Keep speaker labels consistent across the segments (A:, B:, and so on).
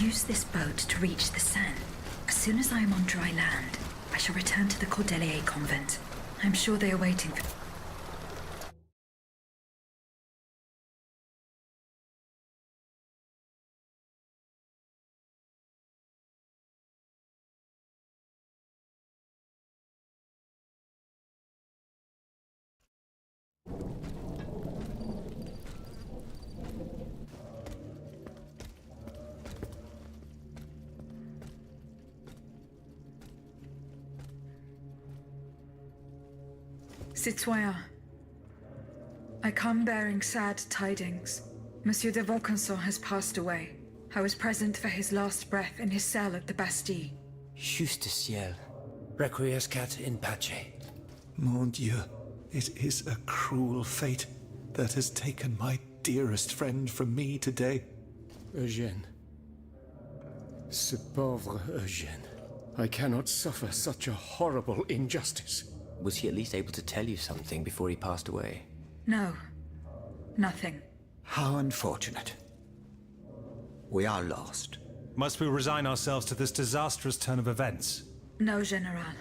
A: Use this boat to reach the Seine. As soon as I am on dry land, I shall return to the Cordelier convent. I am sure they are waiting for... Citoyen, I come bearing sad tidings. Monsieur de Vaucanson has passed away. I was present for his last breath in his cell at the Bastille.
B: Juste ciel. Requiescat in pace.
C: Mon Dieu, it is a cruel fate that has taken my dearest friend from me today.
D: Eugène. Ce pauvre Eugène. I cannot suffer such a horrible injustice.
B: Was he at least able to tell you something before he passed away?
A: No. Nothing.
E: How unfortunate. We are lost.
F: Must we resign ourselves to this disastrous turn of events?
A: No, General.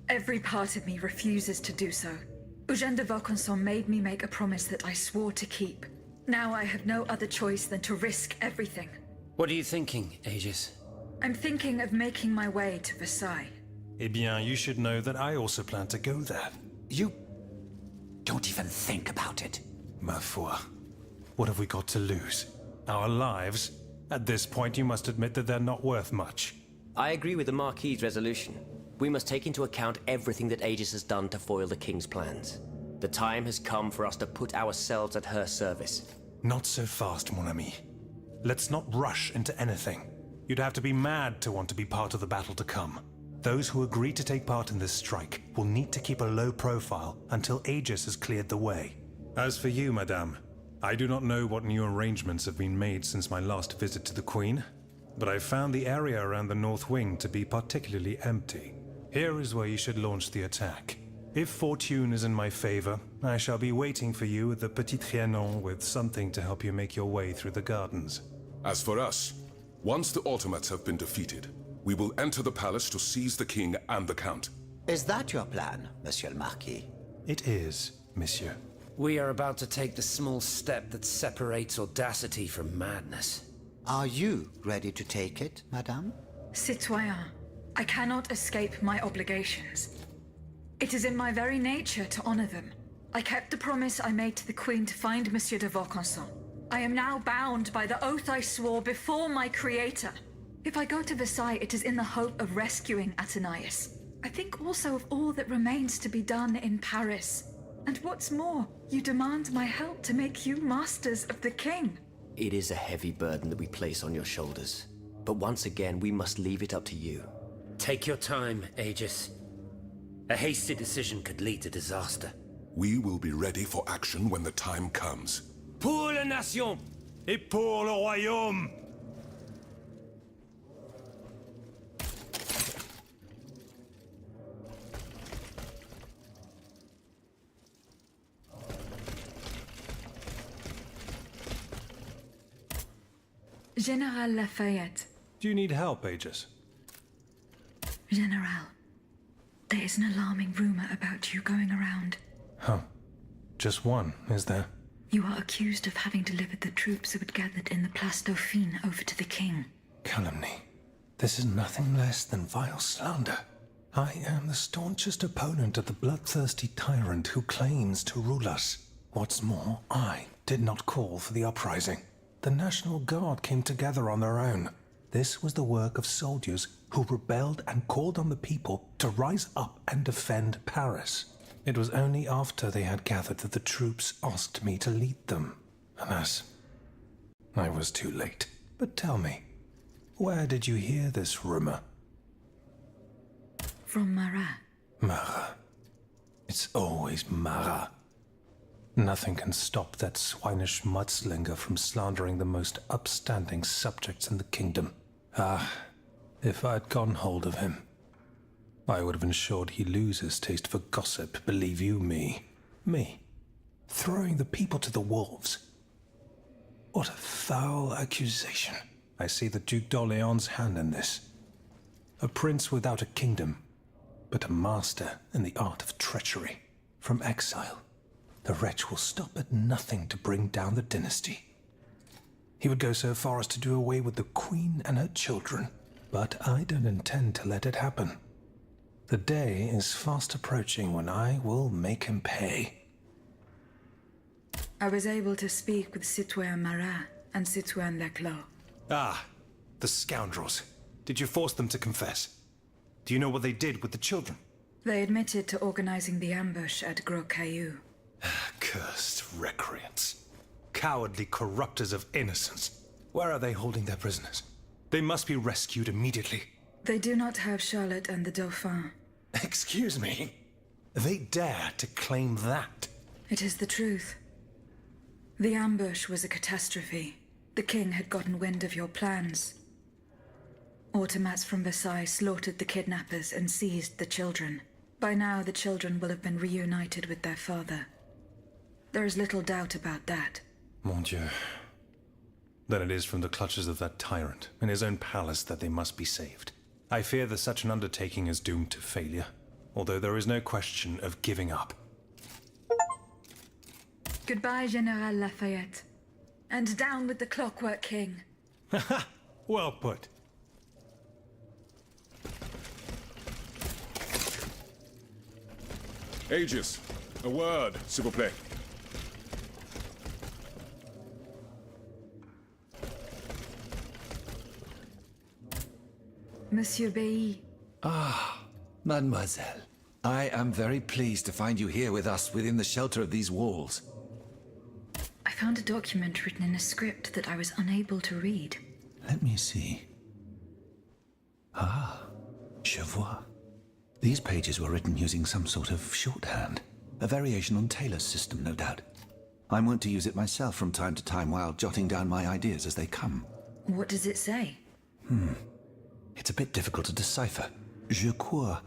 A: Every part of me refuses to do so. Eugène de Vaucanson made me make a promise that I swore to keep. Now I have no other choice than to risk everything.
B: What are you thinking, Aegis?
A: I'm thinking of making my way to Versailles.
F: Eh bien, you should know that I also plan to go there.
E: You don't even think about it.
F: Ma foi. What have we got to lose? Our lives? At this point, you must admit that they're not worth much.
B: I agree with the Marquis's resolution. We must take into account everything that Aegis has done to foil the King's plans. The time has come for us to put ourselves at her service.
F: Not so fast, mon ami. Let's not rush into anything. You'd have to be mad to want to be part of the battle to come. Those who agree to take part in this strike will need to keep a low profile until Aegis has cleared the way. As for you, madame, I do not know what new arrangements have been made since my last visit to the Queen, but I found the area around the North Wing to be particularly empty. Here is where you should launch the attack. If fortune is in my favor, I shall be waiting for you at the Petit Trianon with something to help you make your way through the gardens.
G: As for us, once the automates have been defeated, we will enter the palace to seize the king and the count.
E: Is that your plan, Monsieur le Marquis?
F: It is, monsieur.
H: We are about to take the small step that separates audacity from madness.
E: Are you ready to take it, Madame?
A: Citoyen, I cannot escape my obligations. It is in my very nature to honor them. I kept the promise I made to the Queen to find Monsieur de Vaucanson. I am now bound by the oath I swore before my creator. If I go to Versailles, it is in the hope of rescuing Athenais. I think also of all that remains to be done in Paris. And what's more, you demand my help to make you masters of the king.
B: It is a heavy burden that we place on your shoulders. But once again, we must leave it up to you.
H: Take your time, Aegis. A hasty decision could lead to disaster.
G: We will be ready for action when the time comes.
H: Pour la nation!
F: Et pour le royaume!
A: General Lafayette.
F: Do you need help, Aegis?
A: General, there is an alarming rumor about you going around.
F: Huh. Just one, is there?
A: You are accused of having delivered the troops who had gathered in the Place Dauphine over to the king.
F: Calumny. This is nothing less than vile slander. I am the staunchest opponent of the bloodthirsty tyrant who claims to rule us. What's more, I did not call for the uprising. The National Guard came together on their own. This was the work of soldiers who rebelled and called on the people to rise up and defend Paris. It was only after they had gathered that the troops asked me to lead them. Alas, I was too late. But tell me, where did you hear this rumor?
A: From Marat.
F: Marat. It's always Marat. Nothing can stop that swinish mudslinger from slandering the most upstanding subjects in the kingdom. Ah, if I'd gotten hold of him, I would have ensured he loses taste for gossip, believe you me. Me, throwing the people to the wolves. What a foul accusation. I see the Duc d'Orléans' hand in this. A prince without a kingdom, but a master in the art of treachery. From exile, the wretch will stop at nothing to bring down the dynasty. He would go so far as to do away with the queen and her children, but I don't intend to let it happen. The day is fast approaching when I will make him pay.
A: I was able to speak with Citoyen Marat and Citoyen Leclos.
F: Ah, the scoundrels. Did you force them to confess? Do you know what they did with the children?
A: They admitted to organizing the ambush at Gros Caillou.
F: Cursed recreants. Cowardly corrupters of innocence. Where are they holding their prisoners? They must be rescued immediately.
A: They do not have Charlotte and the Dauphin.
F: Excuse me? They dare to claim that?
A: It is the truth. The ambush was a catastrophe. The king had gotten wind of your plans. Automats from Versailles slaughtered the kidnappers and seized the children. By now, the children will have been reunited with their father. There is little doubt about that.
F: Mon Dieu. Then it is from the clutches of that tyrant in his own palace that they must be saved. I fear that such an undertaking is doomed to failure, although there is no question of giving up.
A: Goodbye, General Lafayette. And down with the Clockwork King.
F: Well put.
G: Aegis, a word, s'il vous plaît.
A: Monsieur Behi.
C: Mademoiselle, I am very pleased to find you here with us within the shelter of these walls.
A: I found a document written in a script that I was unable to read.
C: Let me see. Je vois. These pages were written using some sort of shorthand. A variation on Taylor's system, no doubt. I'm wont to use it myself from time to time while jotting down my ideas as they come.
A: What does it say?
C: It's a bit difficult to decipher. Je crois.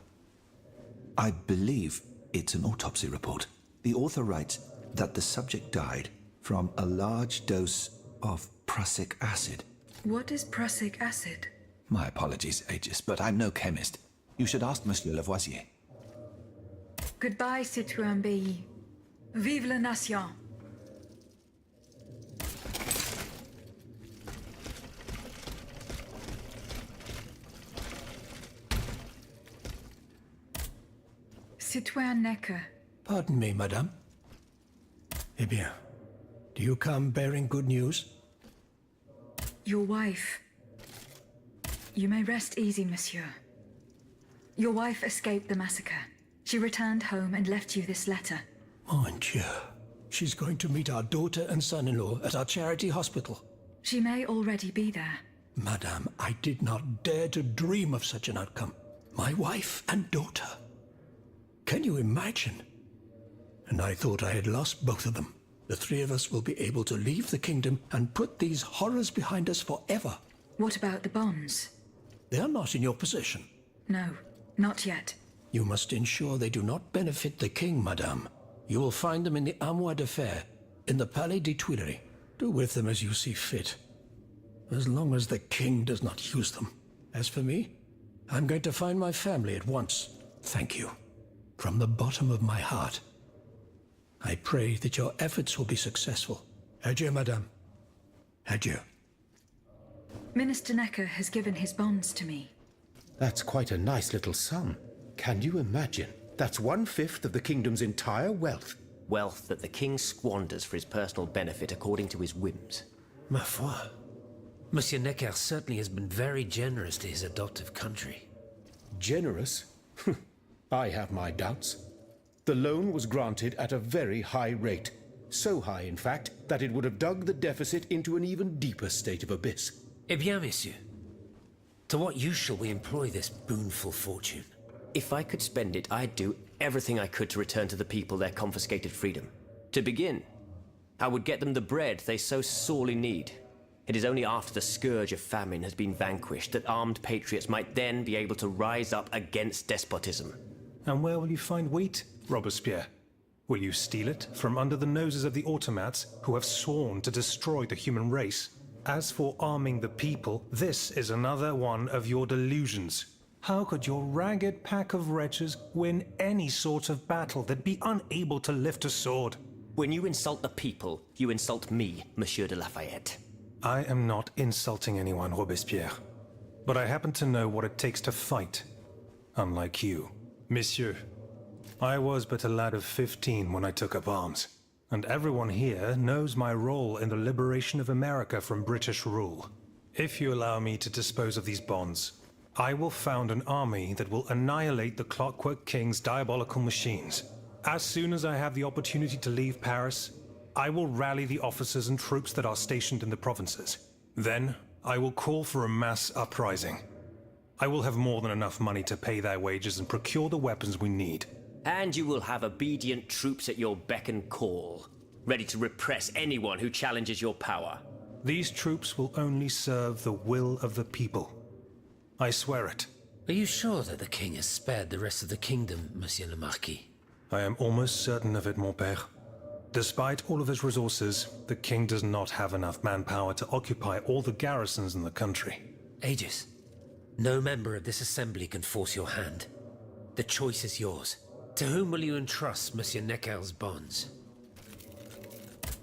C: I believe it's an autopsy report. The author writes that the subject died from a large dose of prussic acid.
A: What is prussic acid?
C: My apologies, Aegis, but I'm no chemist. You should ask Monsieur Lavoisier.
A: Goodbye, Citoyen Behi. Vive la nation! Citoyen Necker.
D: Pardon me, madame. Eh bien, do you come bearing good news?
A: Your wife. You may rest easy, monsieur. Your wife escaped the massacre. She returned home and left you this letter.
D: Mon Dieu. She's going to meet our daughter and son-in-law at our charity hospital.
A: She may already be there.
D: Madame, I did not dare to dream of such an outcome. My wife and daughter. Can you imagine? And I thought I had lost both of them. The three of us will be able to leave the kingdom and put these horrors behind us forever.
A: What about the bonds?
D: They are not in your possession.
A: No, not yet.
D: You must ensure they do not benefit the king, madame. You will find them in the Armoire de Fer, in the Palais des Tuileries. Do with them as you see fit, as long as the king does not use them. As for me, I'm going to find my family at once. Thank you. From the bottom of my heart. I pray that your efforts will be successful. Adieu, madame. Adieu.
A: Minister Necker has given his bonds to me.
I: That's quite a nice little sum. Can you imagine? That's 1/5 of the kingdom's entire wealth.
B: Wealth that the king squanders for his personal benefit according to his whims.
D: Ma foi.
H: Monsieur Necker certainly has been very generous to his adoptive country.
D: Generous? I have my doubts. The loan was granted at a very high rate. So high, in fact, that it would have dug the deficit into an even deeper state of abyss.
H: Eh bien, monsieur. To what use shall we employ this boonful fortune?
B: If I could spend it, I'd do everything I could to return to the people their confiscated freedom. To begin, I would get them the bread they so sorely need. It is only after the scourge of famine has been vanquished that armed patriots might then be able to rise up against despotism.
F: And where will you find wheat, Robespierre? Will you steal it from under the noses of the automats who have sworn to destroy the human race? As for arming the people, this is another one of your delusions. How could your ragged pack of wretches win any sort of battle? They'd be unable to lift a sword.
B: When you insult the people, you insult me, Monsieur de Lafayette.
F: I am not insulting anyone, Robespierre. But I happen to know what it takes to fight. Unlike you. Monsieur, I was but a lad of 15 when I took up arms. And everyone here knows my role in the liberation of America from British rule. If you allow me to dispose of these bonds, I will found an army that will annihilate the Clockwork King's diabolical machines. As soon as I have the opportunity to leave Paris, I will rally the officers and troops that are stationed in the provinces. Then, I will call for a mass uprising. I will have more than enough money to pay their wages and procure the weapons we need.
B: And you will have obedient troops at your beck and call, ready to repress anyone who challenges your power.
F: These troops will only serve the will of the people. I swear it.
H: Are you sure that the king has spared the rest of the kingdom, Monsieur le Marquis?
F: I am almost certain of it, mon père. Despite all of his resources, the king does not have enough manpower to occupy all the garrisons in the country.
H: Aegis, no member of this assembly can force your hand. The choice is yours. To whom will you entrust Monsieur Necker's bonds?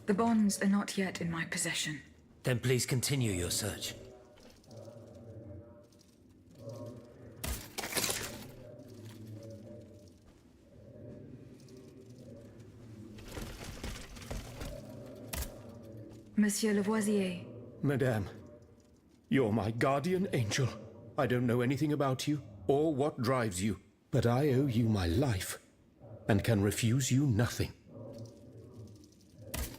A: The bonds are not yet in my possession.
H: Then please continue your search.
A: Monsieur Lavoisier.
I: Madame, you're my guardian angel. I don't know anything about you or what drives you, but I owe you my life and can refuse you nothing.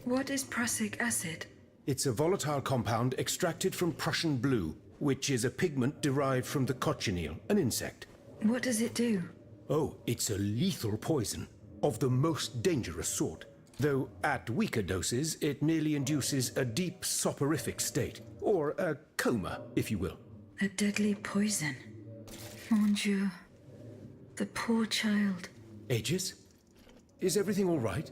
A: What is prussic acid?
I: It's a volatile compound extracted from Prussian blue, which is a pigment derived from the cochineal, an insect.
A: What does it do?
I: Oh, it's a lethal poison of the most dangerous sort. Though at weaker doses, it merely induces a deep soporific state, or a coma, if you will.
A: A deadly poison. Mon Dieu. The poor child.
I: Aegis? Is everything all right?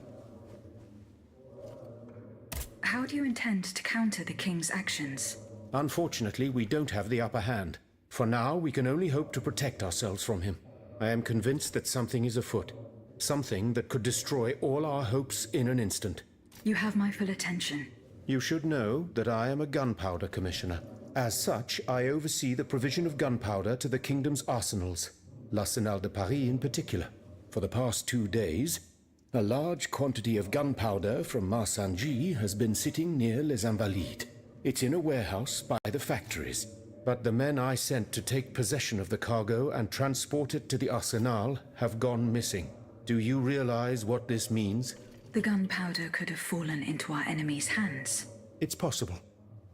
A: How do you intend to counter the king's actions?
I: Unfortunately, we don't have the upper hand. For now, we can only hope to protect ourselves from him. I am convinced that something is afoot. Something that could destroy all our hopes in an instant.
A: You have my full attention.
I: You should know that I am a gunpowder commissioner. As such, I oversee the provision of gunpowder to the kingdom's arsenals, l'Arsenal de Paris in particular. For the past 2 days, a large quantity of gunpowder from Marsangy has been sitting near Les Invalides. It's in a warehouse by the factories. But the men I sent to take possession of the cargo and transport it to the Arsenal have gone missing. Do you realize what this means?
A: The gunpowder could have fallen into our enemy's hands.
I: It's possible.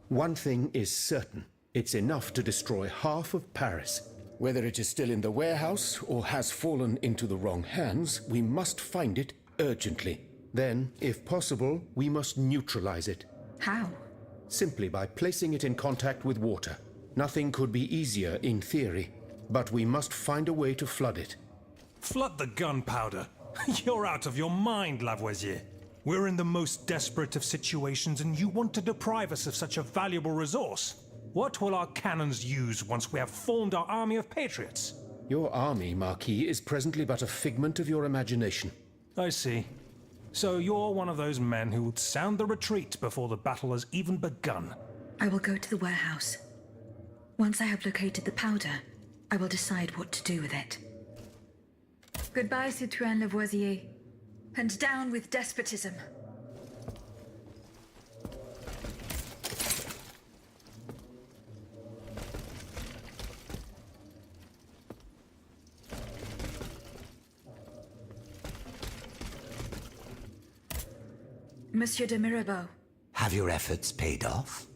I: One thing is certain. It's enough to destroy half of Paris. Whether it is still in the warehouse or has fallen into the wrong hands, we must find it urgently. Then, if possible, we must neutralize it.
A: How?
I: Simply by placing it in contact with water. Nothing could be easier in theory, but we must find a way to flood it.
F: Flood the gunpowder? You're out of your mind, Lavoisier. We're in the most desperate of situations and you want to deprive us of such a valuable resource. What will our cannons use once we have formed our army of patriots?
I: Your army, Marquis, is presently but a figment of your imagination.
F: I see. So you're one of those men who would sound the retreat before the battle has even begun.
A: I will go to the warehouse. Once I have located the powder, I will decide what to do with it. Goodbye, Citoyen Lavoisier. And down with despotism. Monsieur de Mirabeau.
E: Have your efforts paid off?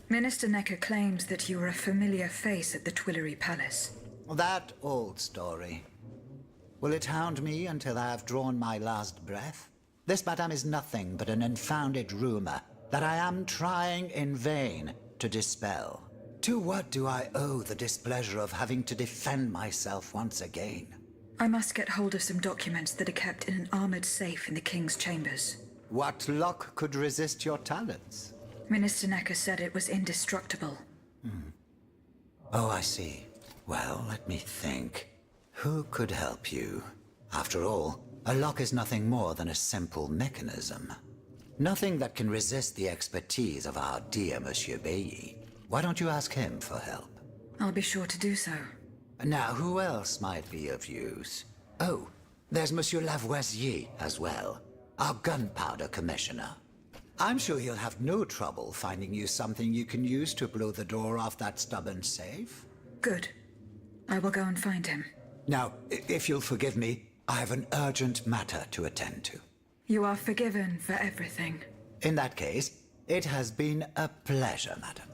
A: Minister Necker claims that you are a familiar face at the Tuileries Palace.
E: That old story. Will it hound me until I have drawn my last breath? This, madame, is nothing but an unfounded rumor that I am trying in vain to dispel. To what do I owe the displeasure of having to defend myself once again?
A: I must get hold of some documents that are kept in an armored safe in the king's chambers.
E: What luck could resist your talents?
A: Minister Necker said it was indestructible.
E: Oh, I see. Well, let me think. Who could help you? After all, a lock is nothing more than a simple mechanism. Nothing that can resist the expertise of our dear Monsieur Bailly. Why don't you ask him for help?
A: I'll be sure to do so.
E: Now, who else might be of use? Oh, there's Monsieur Lavoisier as well, our gunpowder commissioner. I'm sure he'll have no trouble finding you something you can use to blow the door off that stubborn safe.
A: Good. I will go and find him.
E: Now, if you'll forgive me, I have an urgent matter to attend to.
A: You are forgiven for everything.
E: In that case, it has been a pleasure, madam.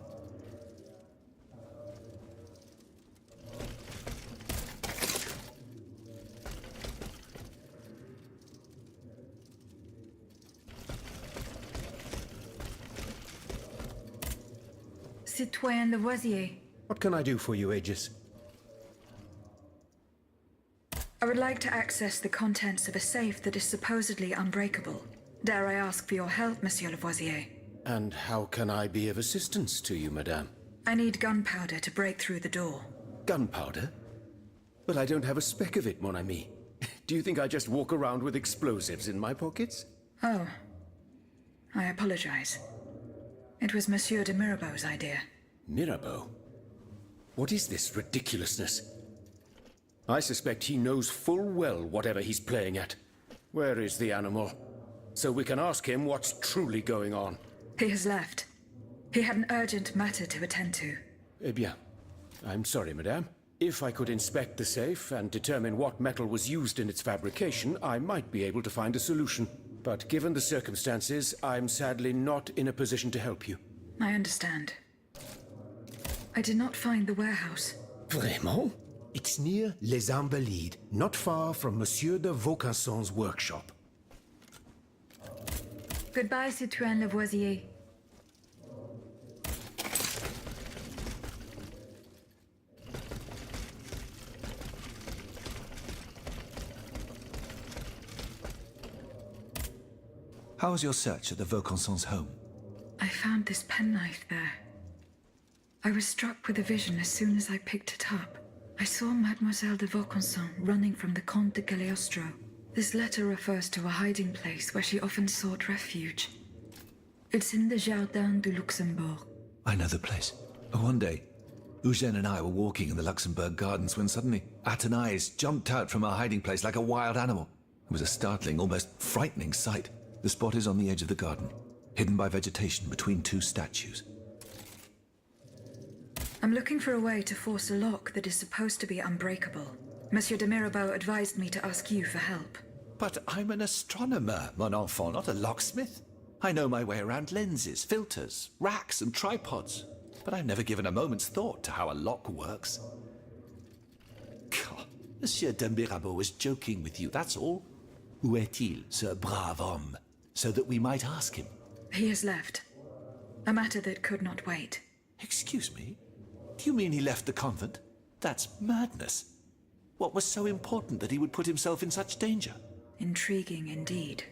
A: Citoyen Lavoisier,
I: What can I do for you, Aegis?
A: I would like to access the contents of a safe that is supposedly unbreakable. Dare I ask for your help, Monsieur Lavoisier?
I: And how can I be of assistance to you, madame?
A: I need gunpowder to break through the door.
I: Gunpowder? But I don't have a speck of it, mon ami. Do you think I just walk around with explosives in my pockets?
A: Oh. I apologize. It was Monsieur de Mirabeau's idea.
I: Mirabeau? What is this ridiculousness? I suspect he knows full well whatever he's playing at. Where is the animal? So we can ask him what's truly going on.
A: He has left. He had an urgent matter to attend to.
I: Eh bien, I'm sorry, madame. If I could inspect the safe and determine what metal was used in its fabrication, I might be able to find a solution. But given the circumstances, I'm sadly not in a position to help you.
A: I understand. I did not find the warehouse.
I: Vraiment? It's near Les Invalides, not far from Monsieur de Vaucanson's workshop.
A: Goodbye, Citoyen Lavoisier.
C: How was your search at the Vaucansons' home?
A: I found this penknife there. I was struck with a vision as soon as I picked it up. I saw Mademoiselle de Vaucanson running from the Comte de Cagliostro. This letter refers to a hiding place where she often sought refuge. It's in the Jardin du Luxembourg.
C: I know the place. One day, Eugène and I were walking in the Luxembourg gardens when suddenly Athénaïs jumped out from our hiding place like a wild animal. It was a startling, almost frightening sight. The spot is on the edge of the garden, hidden by vegetation between two statues.
A: I'm looking for a way to force a lock that is supposed to be unbreakable. Monsieur de Mirabeau advised me to ask you for help.
C: But I'm an astronomer, mon enfant, not a locksmith. I know my way around lenses, filters, racks, and tripods. But I've never given a moment's thought to how a lock works. God, Monsieur de Mirabeau was joking with you, that's all. Où est-il, ce brave homme? So that we might ask him.
A: He has left. A matter that could not wait.
C: Excuse me? Do you mean he left the convent? That's madness. What was so important that he would put himself in such danger?
A: Intriguing indeed.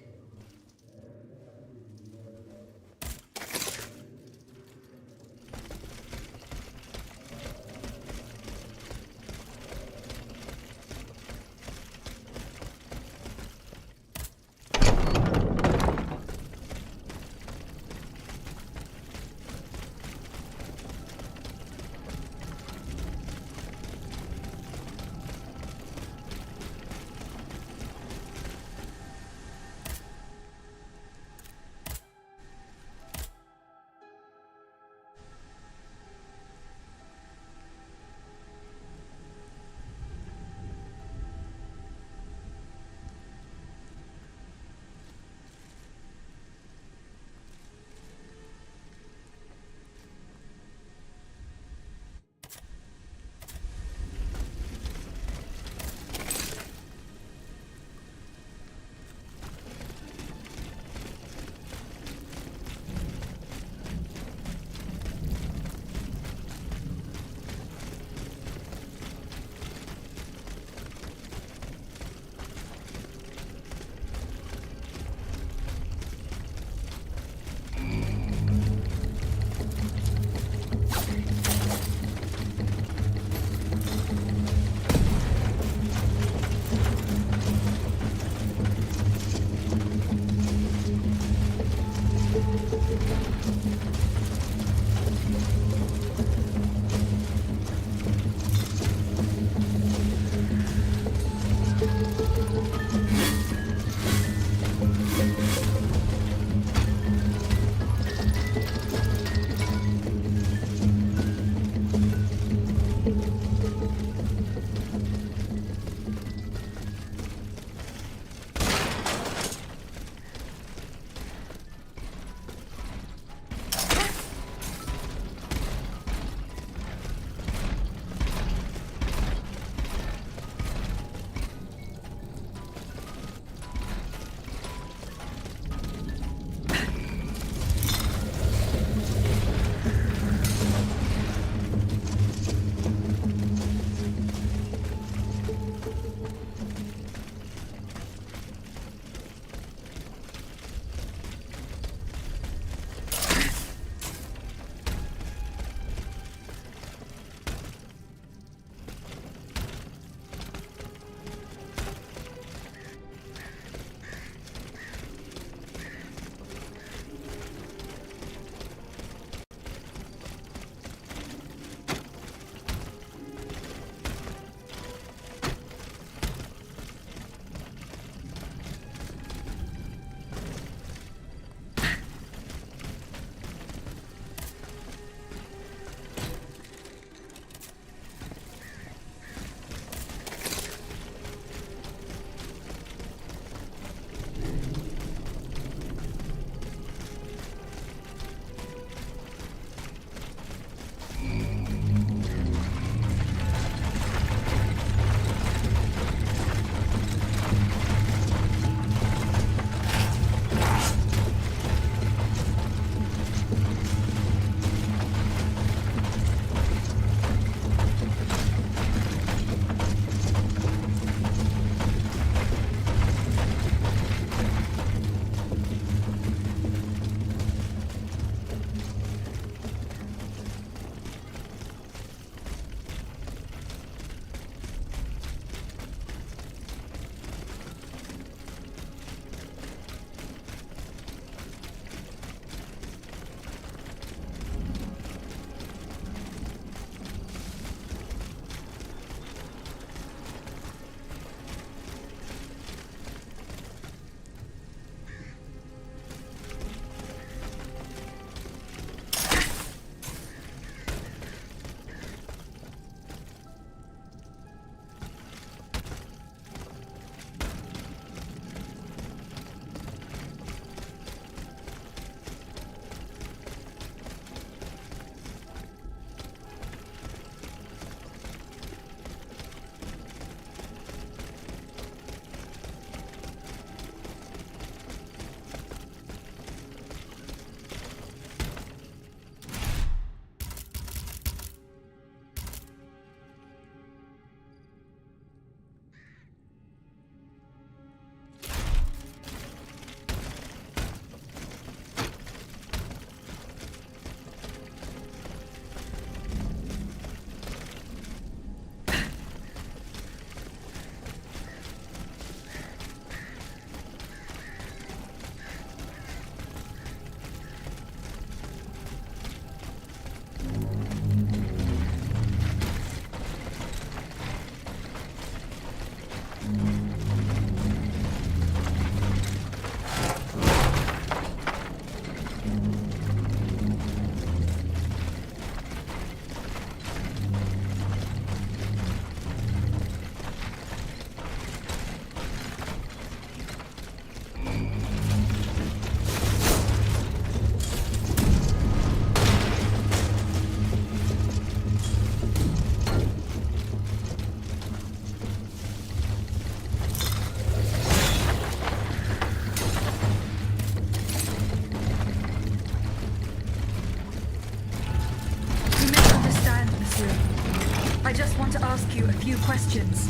A: questions.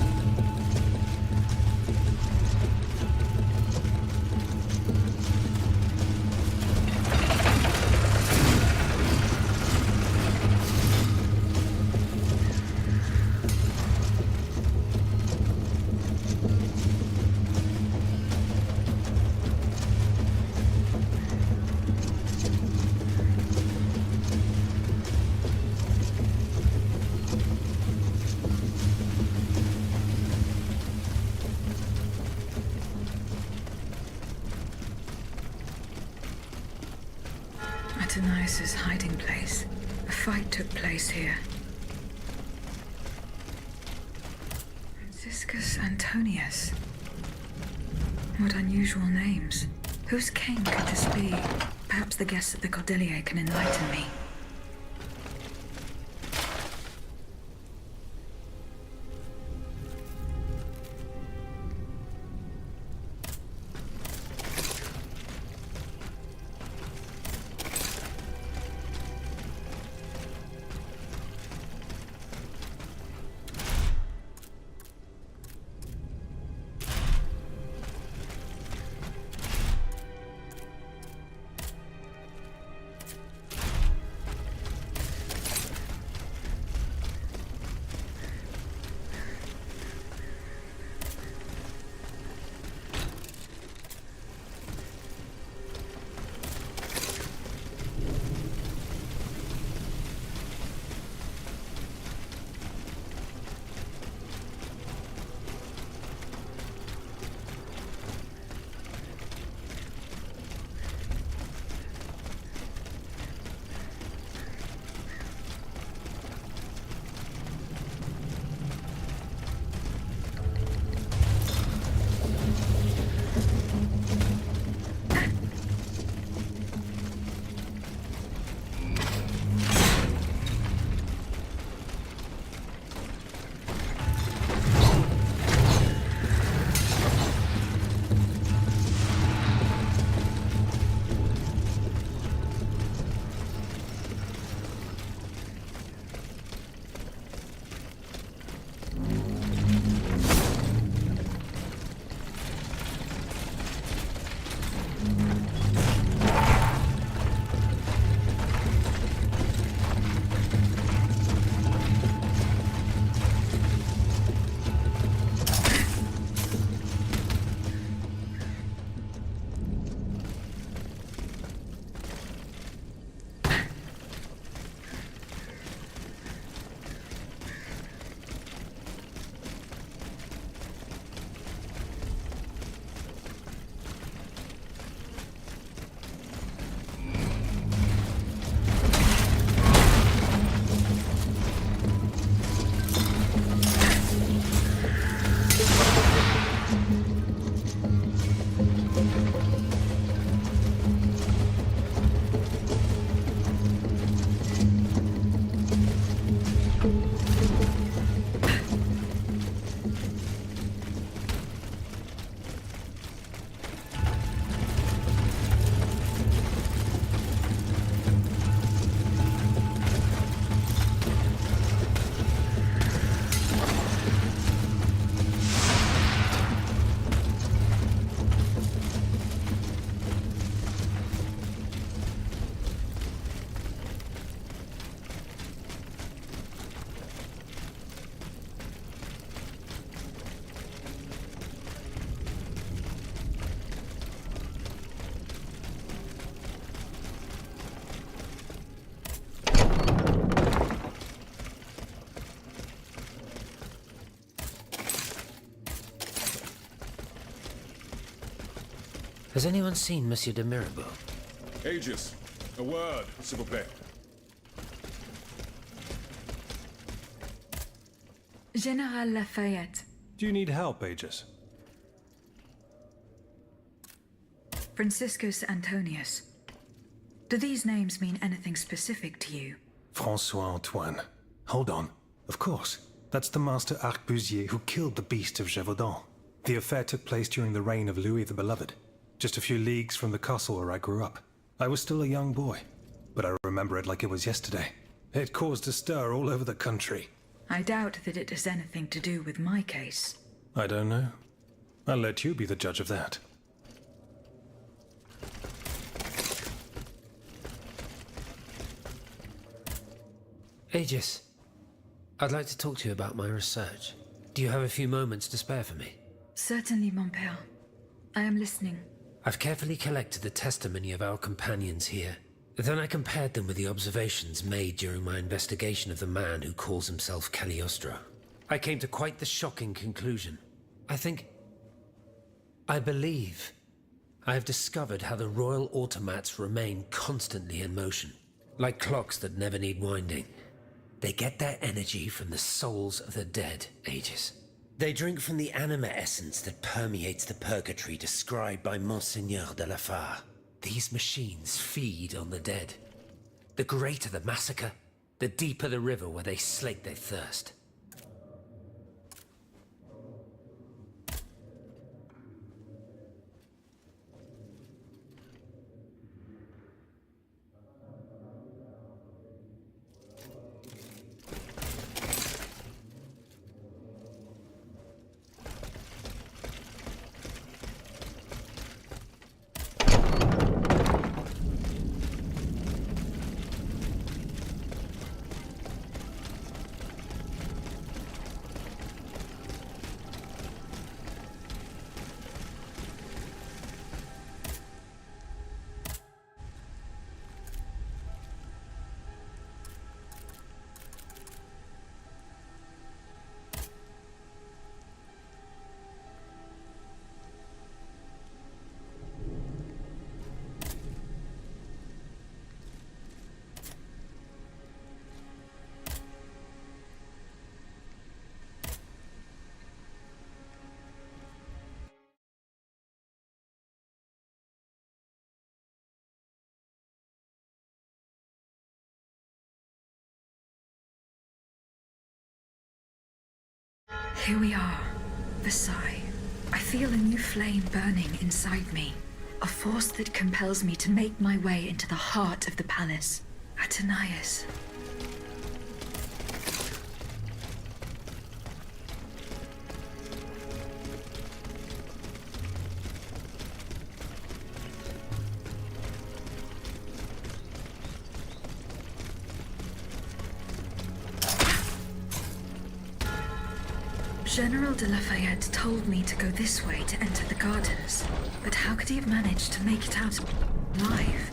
A: Atonias' hiding place. A fight took place here. Franciscus Antonius. What unusual names. Whose king could this be? Perhaps the guests at the Cordelier can enlighten me.
H: Has anyone seen Monsieur de Mirabeau?
G: Aegis, a word, s'il vous plaît.
A: General Lafayette.
F: Do you need help, Aegis?
A: Franciscus Antonius. Do these names mean anything specific to you?
F: François Antoine. Hold on. Of course. That's the master arquebusier who killed the beast of Gévaudan. The affair took place during the reign of Louis the Beloved, just a few leagues from the castle where I grew up. I was still a young boy, but I remember it like it was yesterday. It caused a stir all over the country.
A: I doubt that it has anything to do with my case.
F: I don't know. I'll let you be the judge of that.
H: Aegis, I'd like to talk to you about my research. Do you have a few moments to spare for me?
A: Certainly, mon père. I am listening.
H: I've carefully collected the testimony of our companions here. Then I compared them with the observations made during my investigation of the man who calls himself Cagliostro. I came to quite the shocking conclusion. I believe I have discovered how the royal automats remain constantly in motion. Like clocks that never need winding. They get their energy from the souls of the dead, Aegis. They drink from the anima essence that permeates the purgatory described by Monseigneur de la Fare. These machines feed on the dead. The greater the massacre, the deeper the river where they slake their thirst.
A: Here we are, Versailles. I feel a new flame burning inside me. A force that compels me to make my way into the heart of the palace. Athenais. General de Lafayette told me to go this way to enter the gardens, but how could he have managed to make it out alive?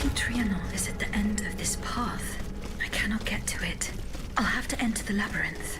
A: mighty Trianon is at the end of this path. I cannot get to it. I'll have to enter the labyrinth.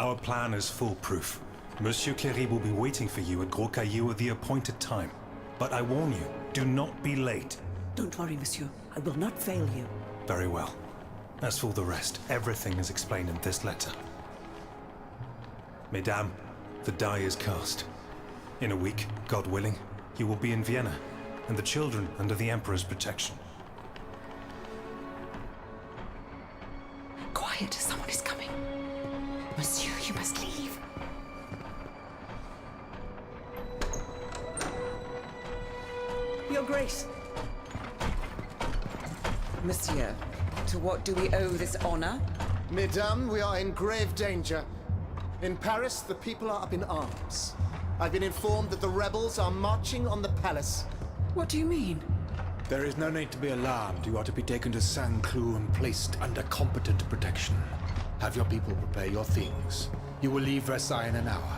F: Our plan is foolproof. Monsieur Cléry will be waiting for you at Gros Caillou at the appointed time. But I warn you, do not be late.
J: Don't worry, monsieur. I will not fail you.
F: Very well. As for the rest, everything is explained in this letter. Mesdames, the die is cast. In a week, God willing, you will be in Vienna, and the children under the Emperor's protection.
J: Quiet, someone is coming. Monsieur, you must leave. Your Grace.
K: Monsieur, to what do we owe this honor?
L: Mesdames, we are in grave danger. In Paris, the people are up in arms. I've been informed that the rebels are marching on the palace.
K: What do you mean?
M: There is no need to be alarmed. You are to be taken to Saint-Cloud and placed under competent protection. Have your people prepare your things. You will leave Versailles in an hour.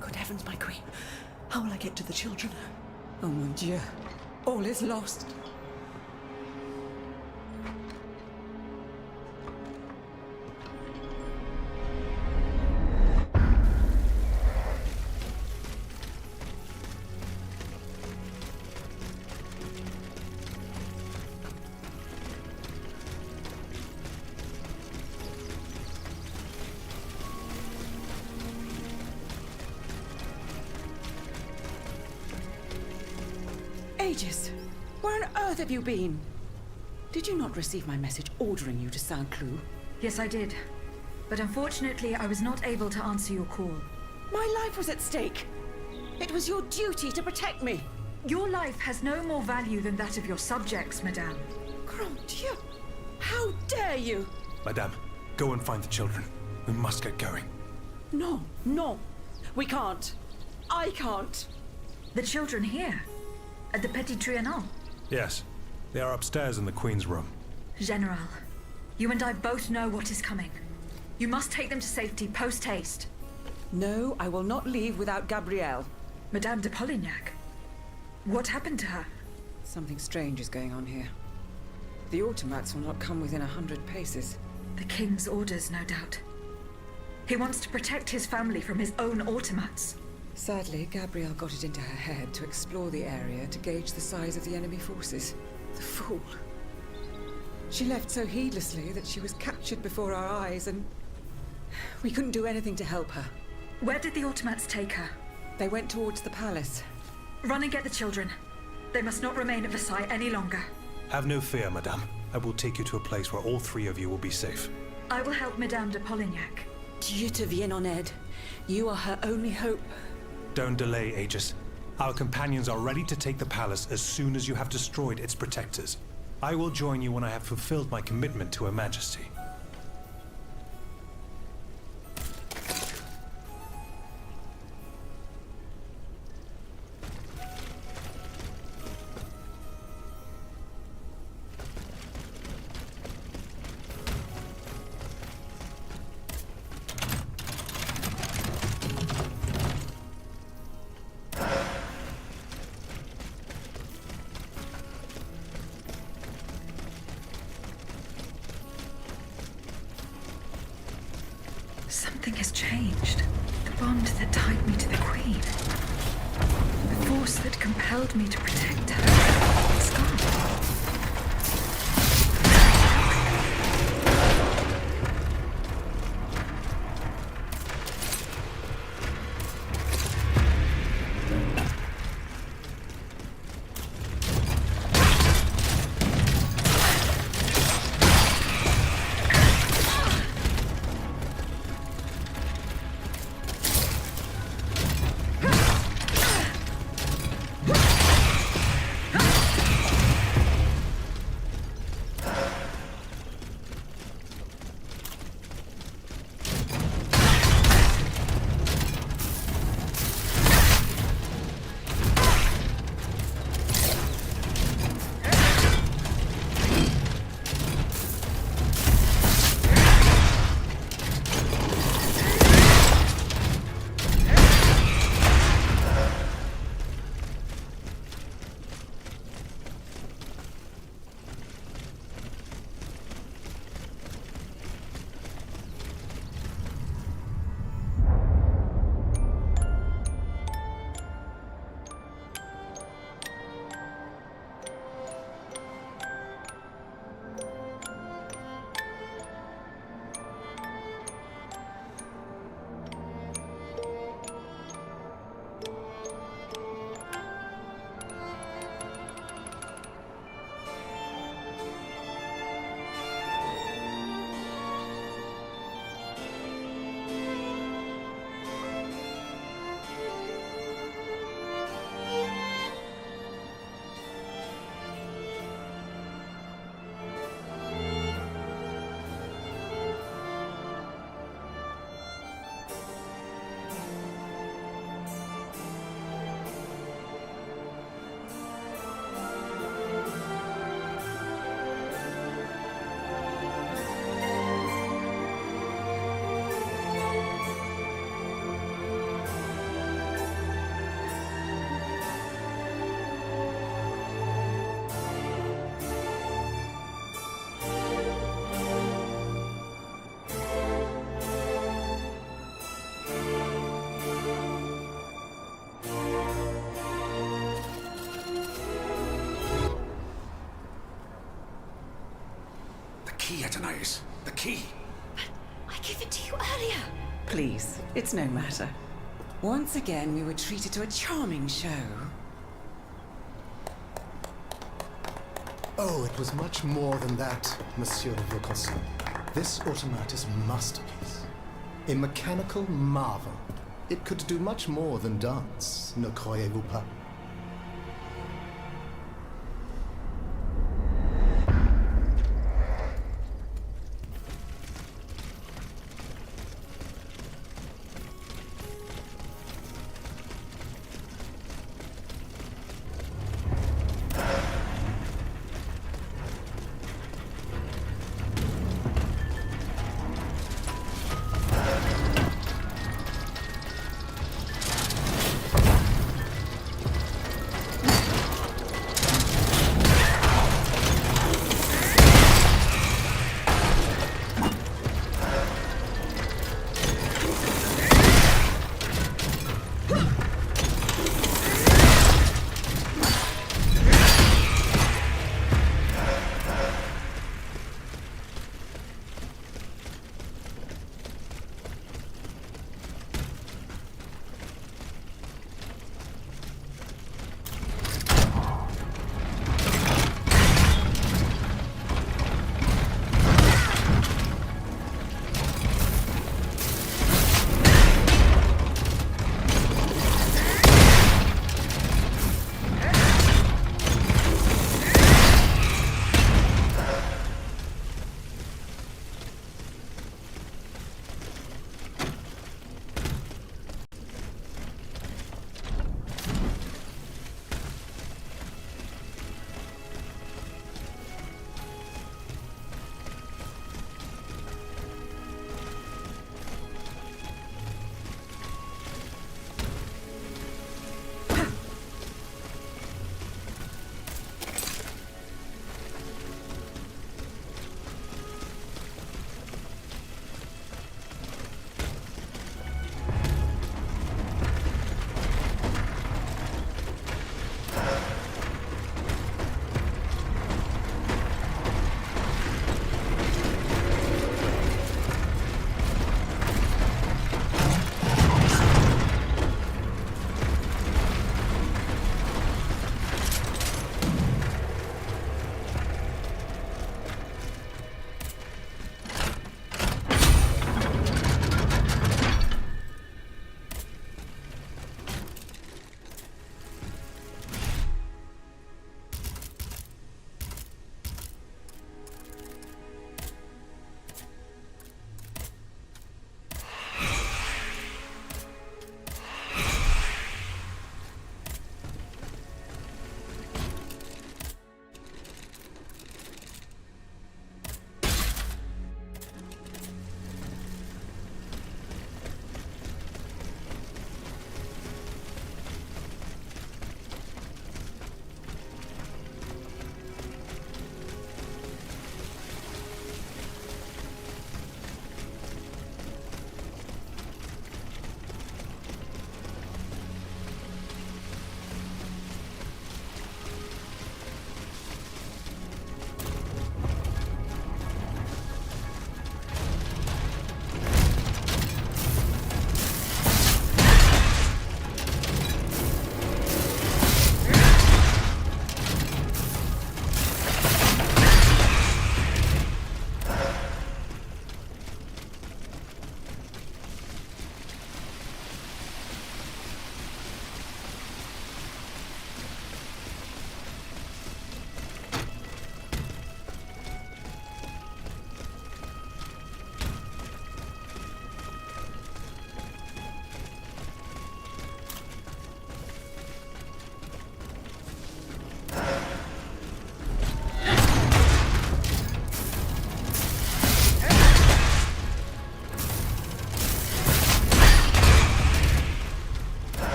J: Good heavens, my queen. How will I get to the children? Oh, mon Dieu. All is lost. Aegis, where on earth have you been? Did you not receive my message ordering you to Saint-Cloud?
A: Yes, I did. But unfortunately, I was not able to answer your call.
J: My life was at stake. It was your duty to protect me.
A: Your life has no more value than that of your subjects, madame.
J: Grand Dieu! How dare you!
F: Madame, go and find the children. We must get going.
J: No, no. We can't. I can't.
A: The children here? At the Petit Trianon?
F: Yes, they are upstairs in the Queen's room.
A: General, you and I both know what is coming. You must take them to safety post-haste.
K: No, I will not leave without Gabrielle.
A: Madame de Polignac, what happened to her?
K: Something strange is going on here. The automats will not come within 100 paces.
A: The King's orders, no doubt. He wants to protect his family from his own automats.
K: Sadly, Gabrielle got it into her head to explore the area to gauge the size of the enemy forces. The fool. She left so heedlessly that she was captured before our eyes, and we couldn't do anything to help her.
A: Where did the automats take her?
K: They went towards the palace.
A: Run and get the children. They must not remain at Versailles any longer.
F: Have no fear, madame. I will take you to a place where all three of you will be safe.
A: I will help Madame de Polignac.
J: Dieu te vienne en aide. You are her only hope.
F: Don't delay, Aegis. Our companions are ready to take the palace as soon as you have destroyed its protectors. I will join you when I have fulfilled my commitment to Her Majesty.
A: Something has changed. The bond that tied me to the Queen. The force that compelled me to protect her. It's gone.
M: key, Atenais. The key.
J: I gave it to you earlier. Please, it's no matter. Once again, we were treated to a charming show.
L: Oh, it was much more than that, Monsieur de Vaucanson. This automat is a masterpiece. A mechanical marvel. It could do much more than dance, ne croyez-vous pas?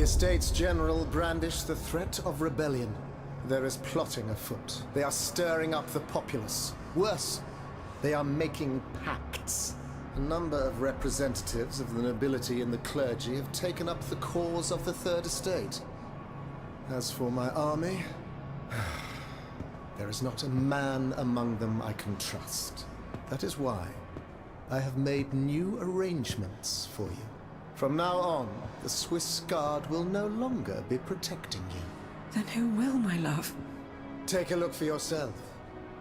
L: States General brandish the threat of rebellion. There is plotting afoot. They are stirring up the populace. Worse, they are making pacts. A number of representatives of the nobility and the clergy have taken up the cause of the Third Estate. As for my army, there is not a man among them I can trust. That is why I have made new arrangements for you. From now on, the Swiss Guard will no longer be protecting you.
K: Then who will, my love?
L: Take a look for yourself.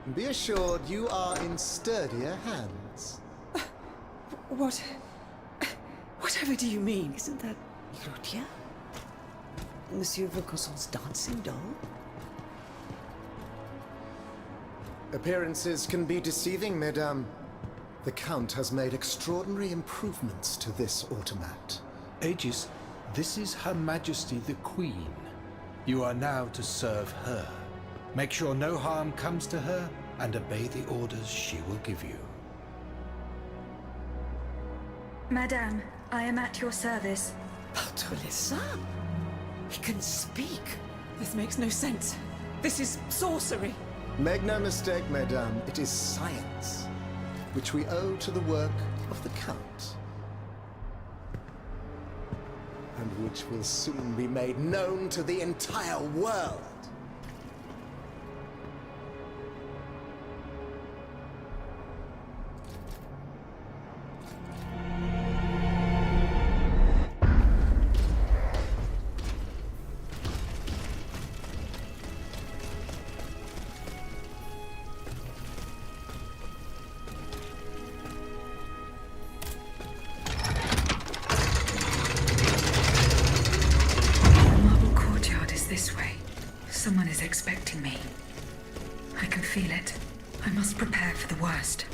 L: And be assured you are in sturdier hands.
K: Whatever do you mean?
J: Isn't that Claudia? Monsieur Vaucanson's dancing doll?
L: Appearances can be deceiving, mesdames. The Count has made extraordinary improvements to this automat.
M: Aegis, this is Her Majesty the Queen. You are now to serve her. Make sure no harm comes to her and obey the orders she will give you.
A: Madame, I am at your service.
J: Bartolessa? He can speak.
K: This makes no sense. This is sorcery.
L: Make no mistake, mesdames, it is science, which we owe to the work of the Count. And which will soon be made known to the entire world.
A: Someone is expecting me. I can feel it. I must prepare for the worst.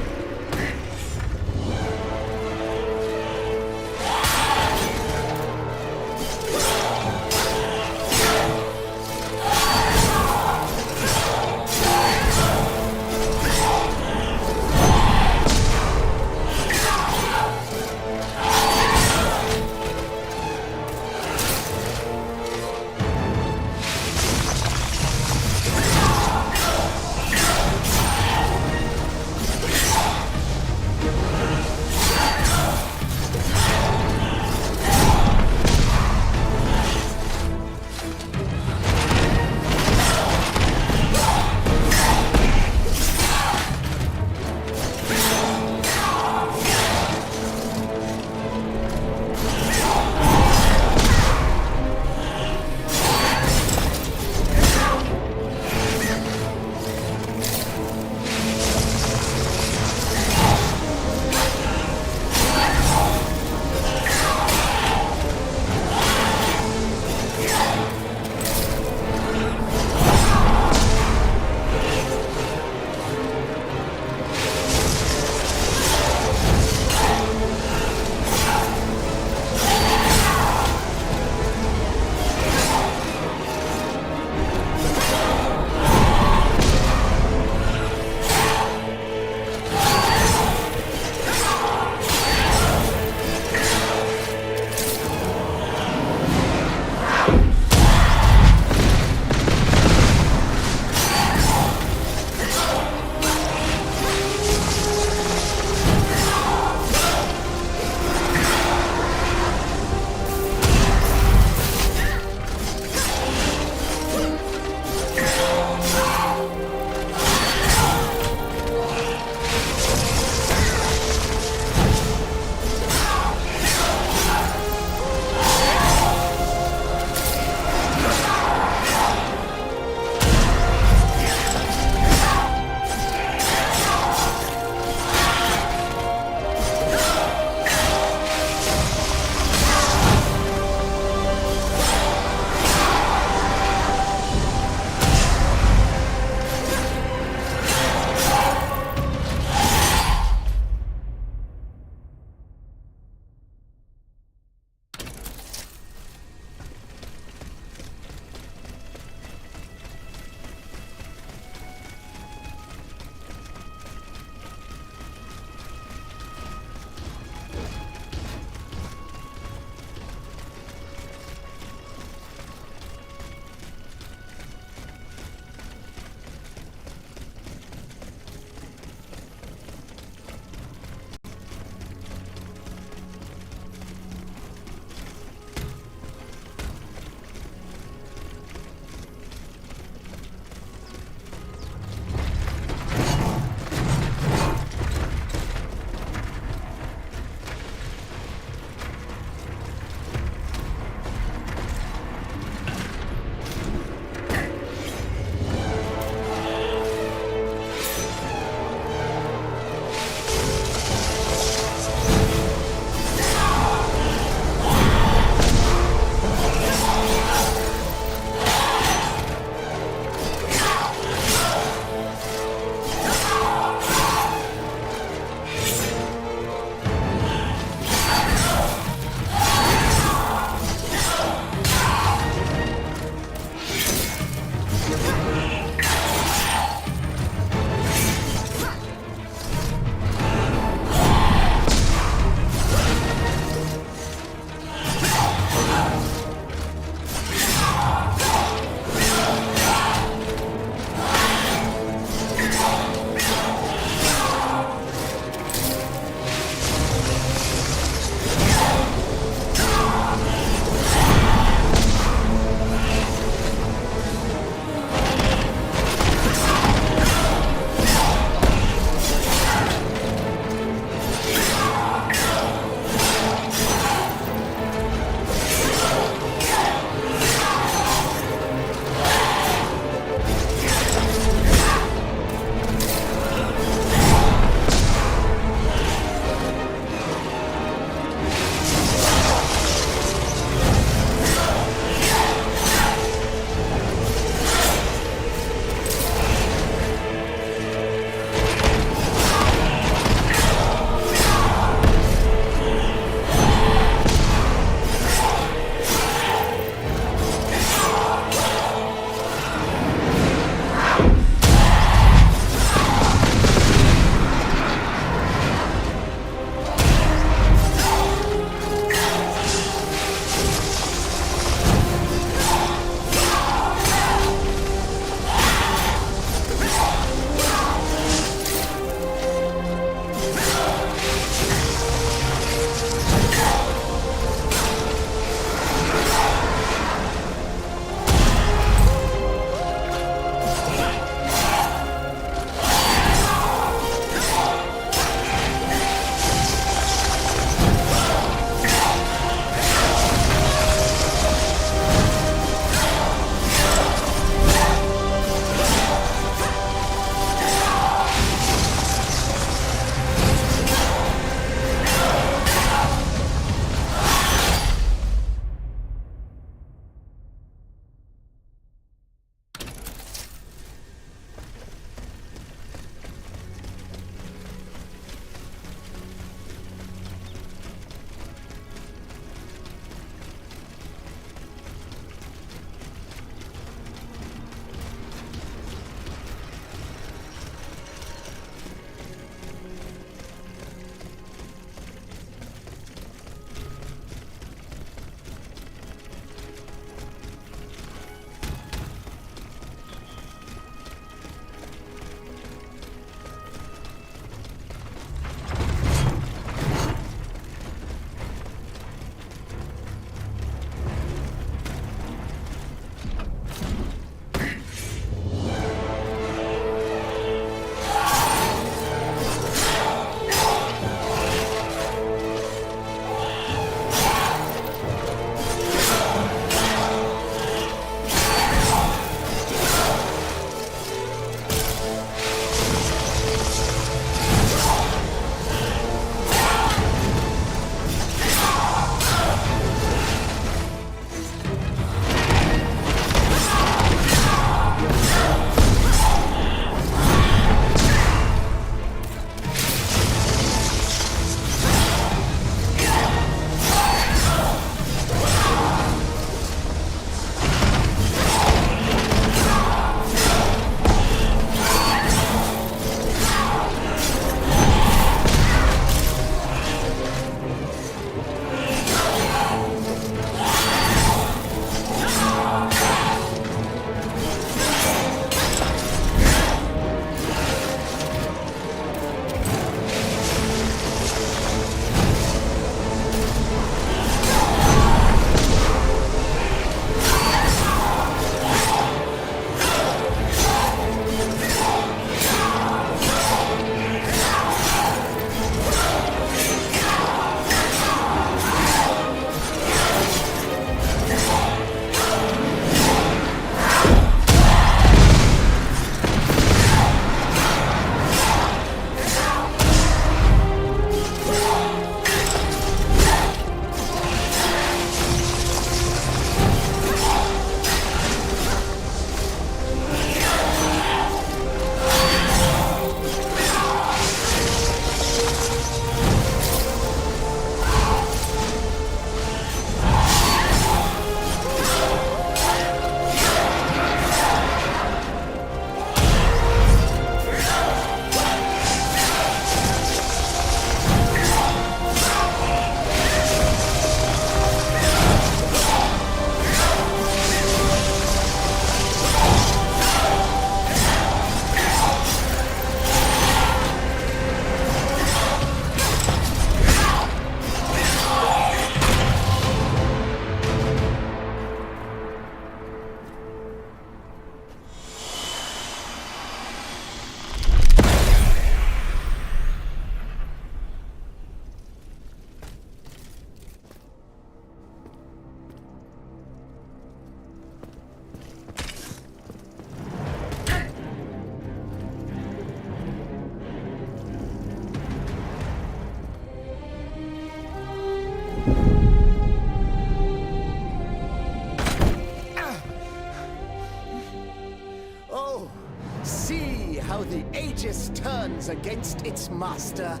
N: apprentice turns against its master.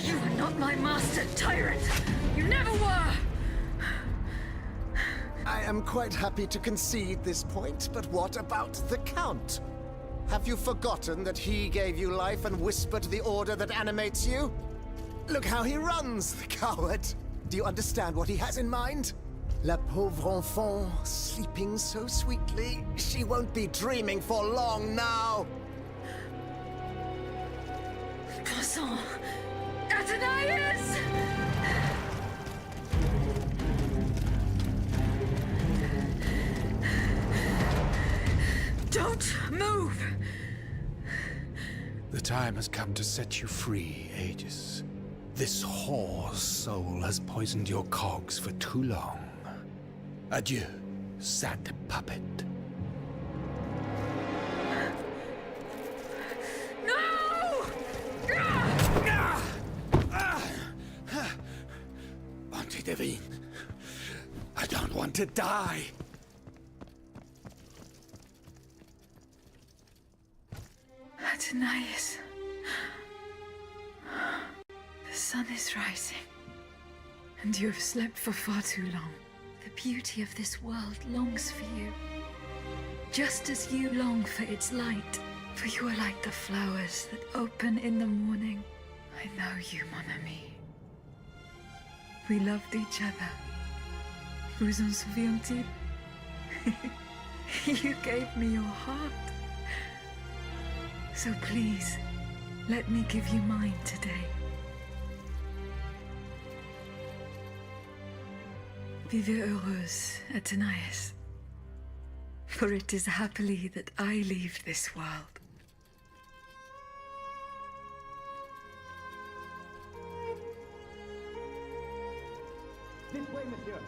A: You are not my master, tyrant! You never were!
N: I am quite happy to concede this point, but what about the Count? Have you forgotten that he gave you life and whispered the order that animates you? Look how he runs, the coward! Do you understand what he has in mind? La pauvre enfant, sleeping so sweetly, she won't be dreaming for long now!
A: Croissant! Athenais! Don't move!
M: The time has come to set you free, Aegis. This whore's soul has poisoned your cogs for too long. Adieu, sad puppet.
A: No!
M: Auntie Devine, I don't want to die.
A: Athenais. The sun is rising, and you have slept for far too long. The beauty of this world longs for you, just as you long for its light. For you are like the flowers that open in the morning. I know you, mon ami. We loved each other. Vous en souvient-il? You gave me your heart. So please, let me give you mine today. Vivez heureuse, Athenais. For it is happily that I leave this world.
O: This way, monsieur.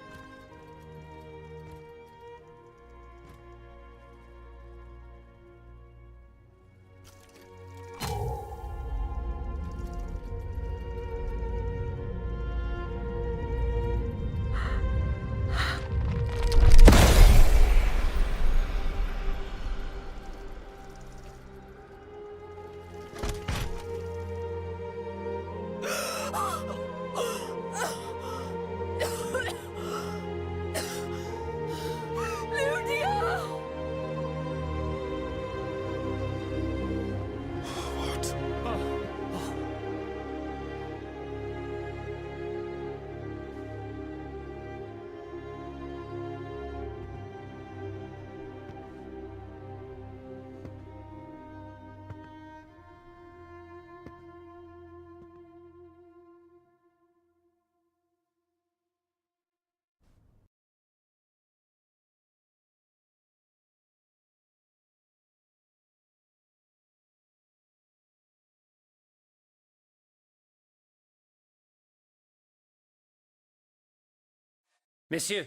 H: Monsieur,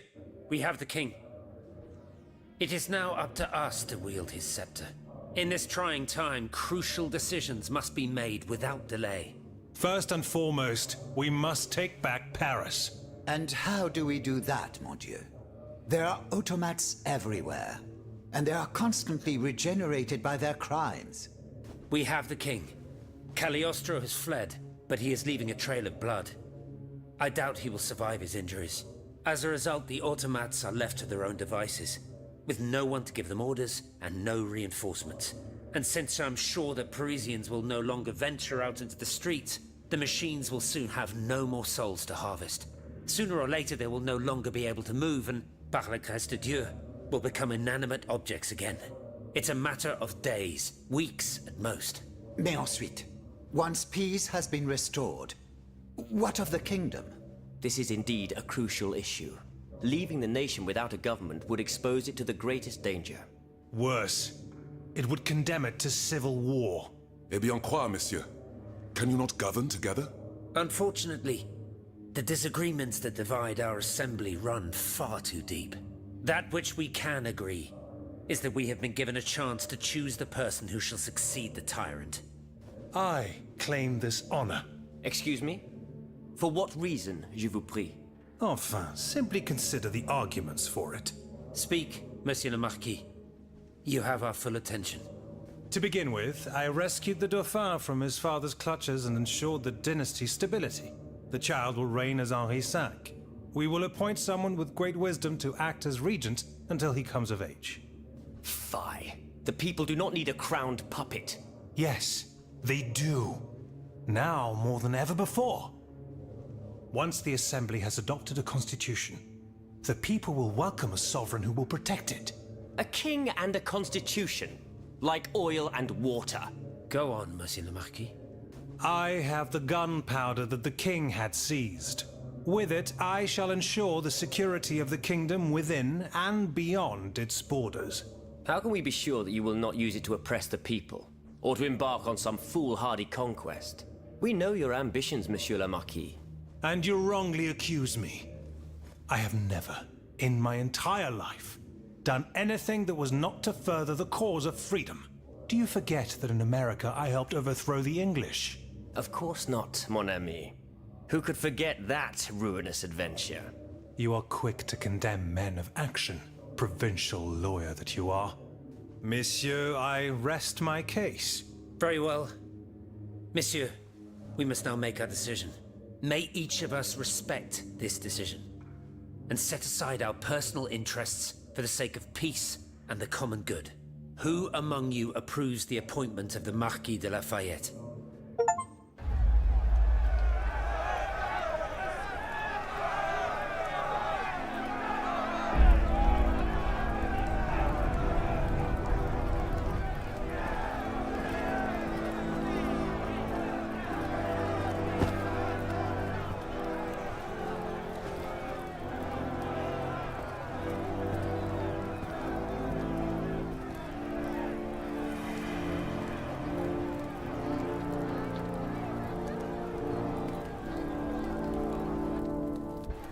H: we have the king. It is now up to us to wield his scepter. In this trying time, crucial decisions must be made without delay.
F: First and foremost, we must take back Paris.
E: And how do we do that, mon Dieu? There are automats everywhere, and they are constantly regenerated by their crimes.
H: We have the king. Cagliostro has fled, but he is leaving a trail of blood. I doubt he will survive his injuries. As a result, the automats are left to their own devices, with no one to give them orders and no reinforcements. And since I'm sure that Parisians will no longer venture out into the streets, the machines will soon have no more souls to harvest. Sooner or later they will no longer be able to move and, par la grâce de Dieu, will become inanimate objects again. It's a matter of days, weeks at most.
E: Mais ensuite, once peace has been restored, what of the kingdom?
B: This is indeed a crucial issue. Leaving the nation without a government would expose it to the greatest danger.
F: Worse, it would condemn it to civil war.
G: Eh bien quoi, monsieur? Can you not govern together?
H: Unfortunately, the disagreements that divide our assembly run far too deep. That which we can agree is that we have been given a chance to choose the person who shall succeed the tyrant.
F: I claim this honor.
B: Excuse me? For what reason, je vous prie?
F: Enfin, simply consider the arguments for it.
H: Speak, Monsieur le Marquis. You have our full attention.
F: To begin with, I rescued the Dauphin from his father's clutches and ensured the dynasty's stability. The child will reign as Henri V. We will appoint someone with great wisdom to act as regent until he comes of age.
B: Fie. The people do not need a crowned puppet.
F: Yes, they do. Now more than ever before. Once the Assembly has adopted a constitution, the people will welcome a sovereign who will protect it.
B: A king and a constitution, like oil and water.
H: Go on, Monsieur le Marquis.
F: I have the gunpowder that the king had seized. With it, I shall ensure the security of the kingdom within and beyond its borders.
B: How can we be sure that you will not use it to oppress the people, or to embark on some foolhardy conquest? We know your ambitions, Monsieur le Marquis.
F: And you wrongly accuse me. I have never, in my entire life, done anything that was not to further the cause of freedom. Do you forget that in America I helped overthrow the English?
B: Of course not, mon ami. Who could forget that ruinous adventure?
F: You are quick to condemn men of action, provincial lawyer that you are. Monsieur, I rest my case.
H: Very well. Monsieur, we must now make our decision. May each of us respect this decision, and set aside our personal interests for the sake of peace and the common good. Who among you approves the appointment of the Marquis de Lafayette?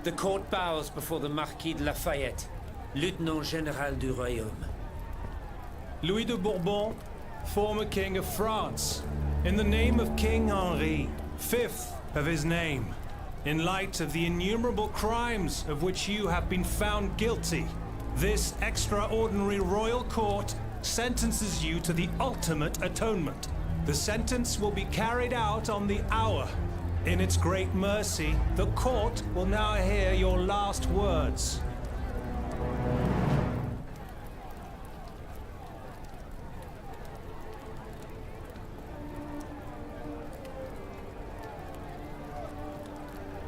H: The court bows before the Marquis de Lafayette, Lieutenant Général du Royaume.
F: Louis de Bourbon, former King of France, in the name of King Henri, fifth of his name, in light of the innumerable crimes of which you have been found guilty, this extraordinary royal court sentences you to the ultimate atonement. The sentence will be carried out on the hour. In its great mercy, the court will now hear your last words.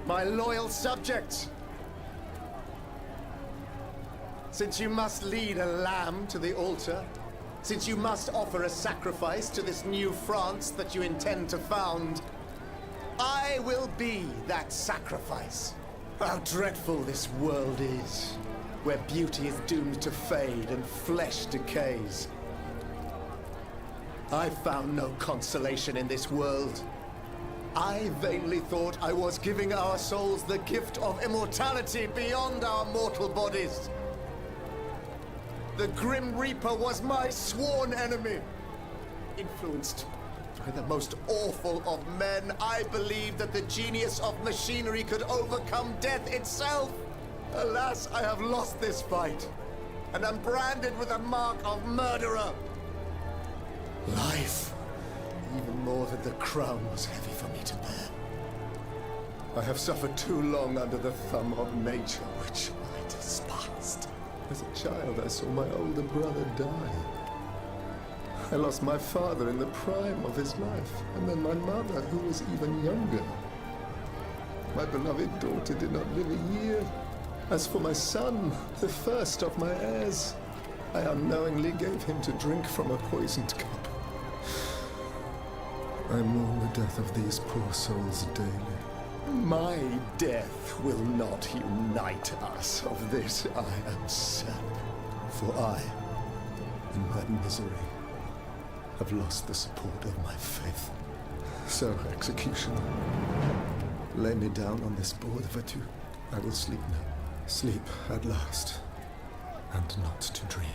N: My loyal subjects, since you must lead a lamb to the altar, since you must offer a sacrifice to this new France that you intend to found, I will be that sacrifice. How dreadful this world is, where beauty is doomed to fade and flesh decays. I found no consolation in this world. I vainly thought I was giving our souls the gift of immortality beyond our mortal bodies. The Grim Reaper was my sworn enemy. Influenced by the most awful of men, I believed that the genius of machinery could overcome death itself. Alas, I have lost this fight, and am branded with the mark of murderer. Life, even more than the crown, was heavy for me to bear. I have suffered too long under the thumb of nature, which I despised. As a child, I saw my older brother die. I lost my father in the prime of his life, and then my mother, who was even younger. My beloved daughter did not live a year. As for my son, the first of my heirs, I unknowingly gave him to drink from a poisoned cup. I mourn the death of these poor souls daily. My death will not unite us, of this I am certain. For I, in my misery, have lost the support of my faith. So, executioner, lay me down on this board of vertu. I will sleep now. Sleep at last, and not to dream.